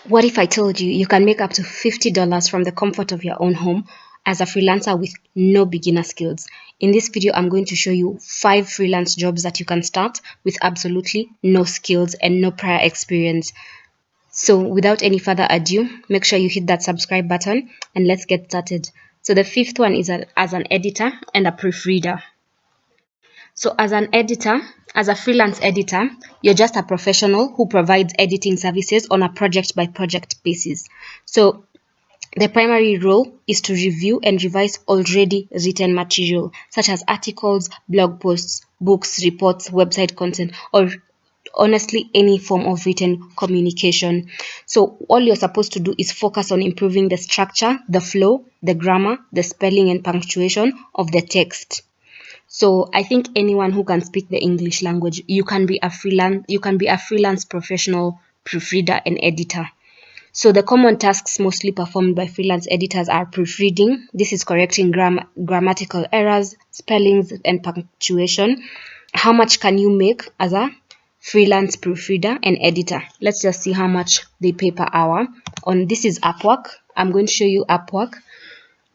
What if I told you you can make up to $50 from the comfort of your own home as a freelancer with no beginner skills? In this video, I'm going to show you 5 freelance jobs that you can start with absolutely no skills and no prior experience. So without any further ado, make sure you hit that subscribe button and let's get started. So the fifth one is as an editor and a proofreader. So as an editor, as a freelance editor, you're just a professional who provides editing services on a project by project basis. So the primary role is to review and revise already written material, such as articles, blog posts, books, reports, website content, or honestly any form of written communication. So all you're supposed to do is focus on improving the structure, the flow, the grammar, the spelling and punctuation of the text. So I think anyone who can speak the English language, you can be a freelance professional proofreader and editor. So the common tasks mostly performed by freelance editors are proofreading. This is correcting grammatical errors, spellings, and punctuation. How much can you make as a freelance proofreader and editor? Let's just see how much they pay per hour. This is Upwork. I'm going to show you Upwork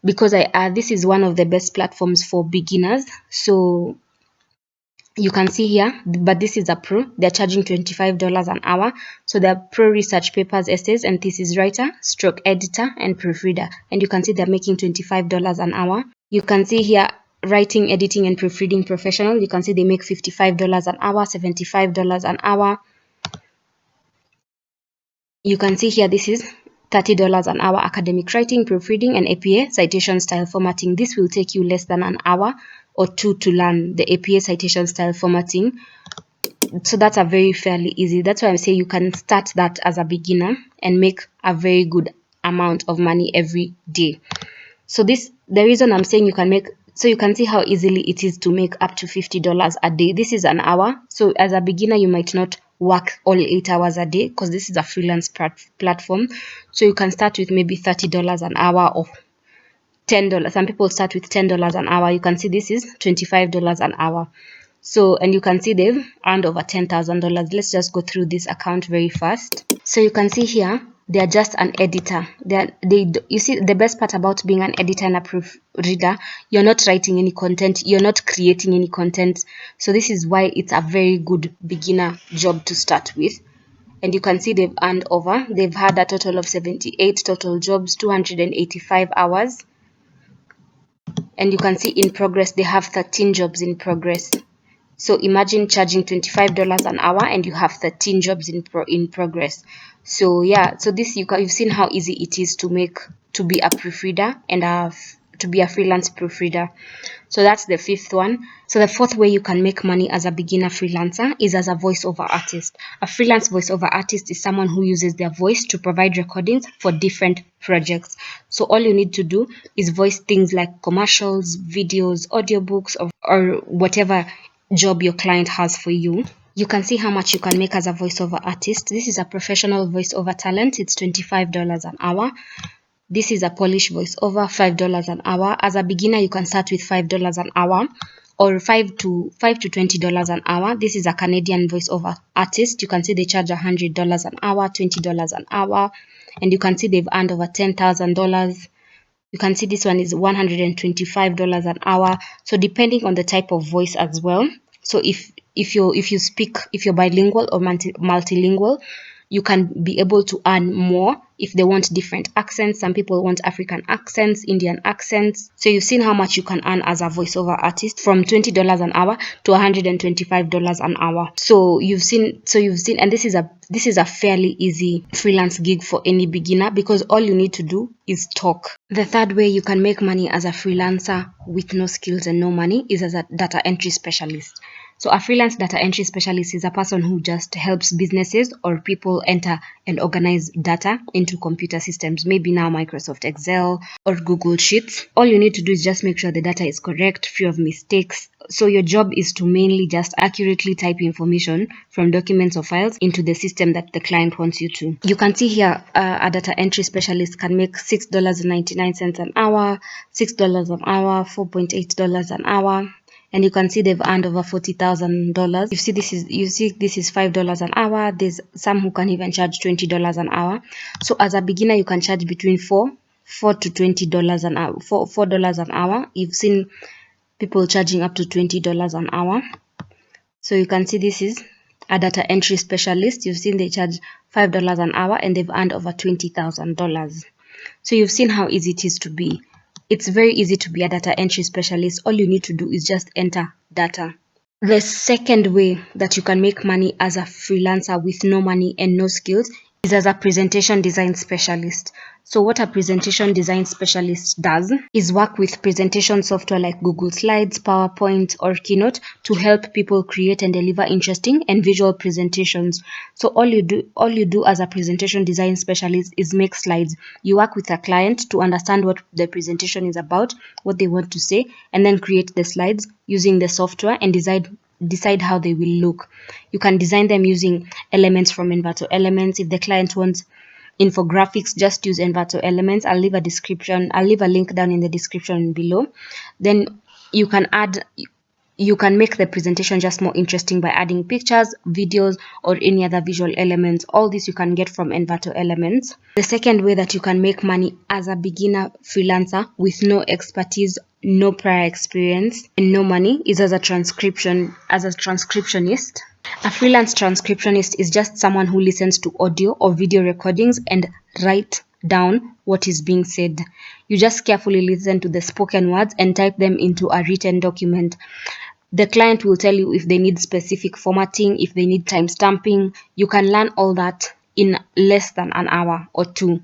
because this is one of the best platforms for beginners. So you can see here, but this is a pro. They're charging $25 an hour. So they're pro research papers, essays, and thesis writer, stroke editor, and proofreader. And you can see they're making $25 an hour. You can see here writing, editing, and proofreading professional. You can see they make $55 an hour, $75 an hour. You can see here this is $30 an hour academic writing, proofreading, and APA citation style formatting. This will take you less than an hour or two to learn the APA citation style formatting. So that's a very fairly easy. That's why I'm saying you can start that as a beginner and make a very good amount of money every day. So the reason I'm saying you can make, so you can see how easily it is to make up to $50 a day. This is an hour. So as a beginner, you might not work all 8 hours a day because this is a freelance platform. So you can start with maybe $30 an hour or $10. Some people start with $10 an hour. You can see this is $25 an hour. So, and you can see they've earned over $10,000. Let's just go through this account very fast. So you can see here, they are just an editor. You see, the best part about being an editor and a proofreader, you're not writing any content, you're not creating any content. So this is why it's a very good beginner job to start with. And you can see they've had a total of 78 total jobs, 285 hours. And you can see in progress, they have 13 jobs in progress. So imagine charging $25 an hour and you have 13 jobs in progress. So yeah, so this you've seen how easy it is to be a proofreader and to be a freelance proofreader. So that's the fifth one. So the fourth way you can make money as a beginner freelancer is as a voiceover artist. A freelance voiceover artist is someone who uses their voice to provide recordings for different projects. So all you need to do is voice things like commercials, videos, audiobooks, or whatever job your client has for you. You can see how much you can make as a voiceover artist. This is a professional voiceover talent. It's $25 an hour. This is a Polish voiceover, $5 an hour. As a beginner, you can start with $5 an hour or $5 to $20 an hour. This is a Canadian voiceover artist. You can see they charge $100 an hour, $20 an hour, and you can see they've earned over $10,000. You can see this one is $125 an hour. So depending on the type of voice as well. So if you're bilingual or multilingual, you can be able to earn more if they want different accents. Some people want African accents, Indian accents. So you've seen how much you can earn as a voiceover artist from $20 an hour to $125 an hour. So you've seen, and this is a fairly easy freelance gig for any beginner because all you need to do is talk. The third way you can make money as a freelancer with no skills and no money is as a data entry specialist. So a freelance data entry specialist is a person who just helps businesses or people enter and organize data into computer systems, maybe now Microsoft Excel or Google Sheets. All you need to do is just make sure the data is correct, free of mistakes. So your job is to mainly just accurately type information from documents or files into the system that the client wants you to. You can see here a data entry specialist can make $6.99 an hour, $6 an hour, $4.8 an hour. and you can see they've earned over $40,000. You see this is $5 an hour. There's some who can even charge $20 an hour. So as a beginner, you can charge between $4 to $20 an hour. $4 an hour. You've seen people charging up to $20 an hour. So you can see this is a data entry specialist. You've seen they charge $5 an hour and they've earned over $20,000. So you've seen how easy it is to be. It's very easy to be a data entry specialist. All you need to do is just enter data. The second way that you can make money as a freelancer with no money and no skills is as a presentation design specialist. So what a presentation design specialist does is work with presentation software like Google Slides, PowerPoint, or Keynote to help people create and deliver interesting and visual presentations. So all you do as a presentation design specialist is make slides. You work with a client to understand what the presentation is about, what they want to say, and then create the slides using the software and decide how they will look. You can design them using elements from Envato Elements. If the client wants infographics, just use Envato Elements. I'll leave a link down in the description below. Then you can make the presentation just more interesting by adding pictures, videos, or any other visual elements. All this you can get from Envato Elements. The second way that you can make money as a beginner freelancer with no expertise, no prior experience, and no money is as a transcriptionist. A freelance transcriptionist is just someone who listens to audio or video recordings and write down what is being said. You just carefully listen to the spoken words and type them into a written document. The client will tell you if they need specific formatting, if they need time stamping. You can learn all that in less than an hour or two,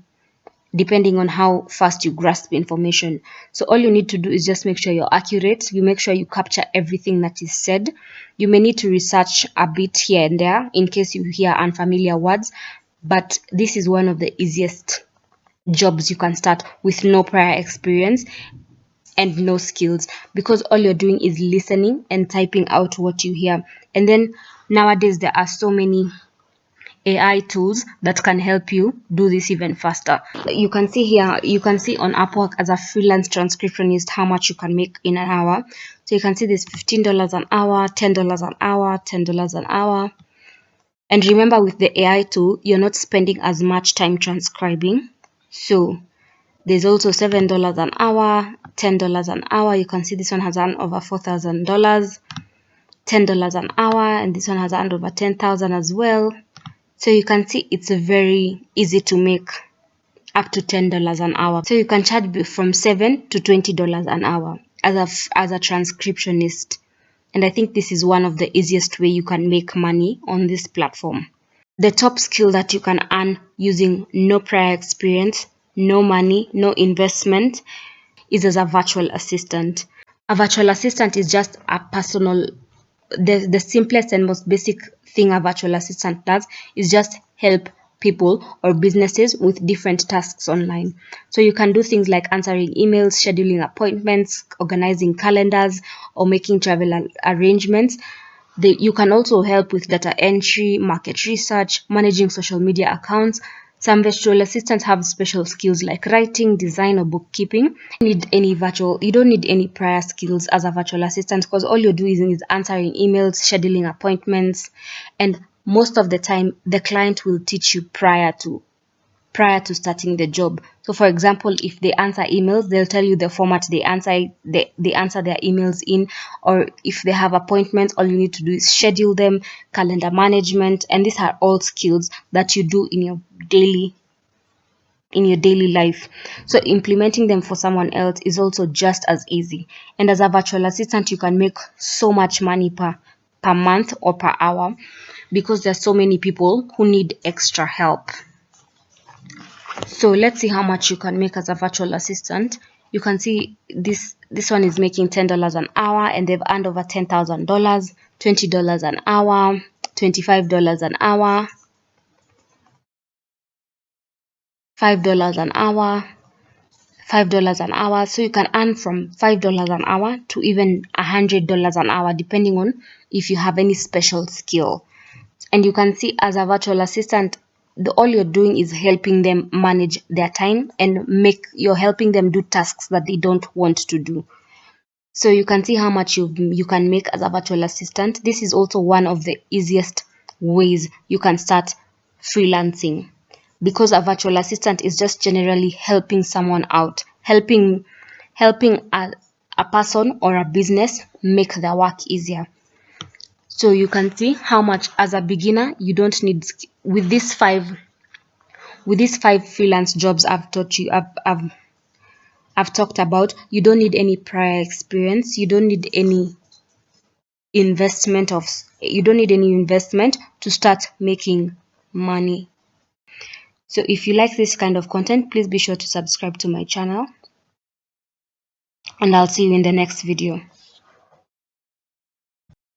depending on how fast you grasp information. So all you need to do is just make sure you're accurate. You make sure you capture everything that is said. You may need to research a bit here and there in case you hear unfamiliar words, but this is one of the easiest jobs you can start with no prior experience and no skills, because all you're doing is listening and typing out what you hear. And then nowadays there are so many AI tools that can help you do this even faster. You can see on Upwork as a freelance transcriptionist how much you can make in an hour. So you can see this $15 an hour, $10 an hour, $10 an hour. And remember, with the AI tool, you're not spending as much time transcribing. So there's also $7 an hour, $10 an hour. You can see this one has earned over $4,000, $10 an hour, and this one has earned over $10,000 as well. So you can see it's very easy to make up to $10 an hour. So you can charge from $7 to $20 an hour as a transcriptionist. And I think this is one of the easiest way you can make money on this platform. The top skill that you can earn using no prior experience, no money, no investment is as a virtual assistant. A virtual assistant is just a personal, the simplest and most basic thing a virtual assistant does is just help people or businesses with different tasks online. So you can do things like answering emails, scheduling appointments, organizing calendars, or making travel arrangements. You can also help with data entry, market research, managing social media accounts. Some virtual assistants have special skills like writing, design, or bookkeeping. You don't need any prior skills as a virtual assistant, because all you're doing is answering emails, scheduling appointments, and most of the time the client will teach you prior to starting the job. So for example, if they answer emails, they'll tell you the format they answer their emails in, or if they have appointments, all you need to do is schedule them, calendar management, and these are all skills that you do in your daily life. So implementing them for someone else is also just as easy. And as a virtual assistant, you can make so much money per month or per hour, because there's so many people who need extra help. So let's see how much you can make as a virtual assistant. You can see this one is making $10 an hour, and they've earned over $10,000, $20 an hour, $25 an hour, $5 an hour, $5 an hour. So you can earn from $5 an hour to even $100 an hour, depending on if you have any special skill. And you can see as a virtual assistant, all you're doing is helping them manage their time, and you're helping them do tasks that they don't want to do. So you can see how much you can make as a virtual assistant. This is also one of the easiest ways you can start freelancing, because a virtual assistant is just generally helping someone out, helping a person or a business make their work easier. So you can see how much as a beginner you don't need, with these five freelance jobs I've talked about, you don't need any prior experience, you don't need any investment to start making money. So if you like this kind of content, please be sure to subscribe to my channel, and I'll see you in the next video.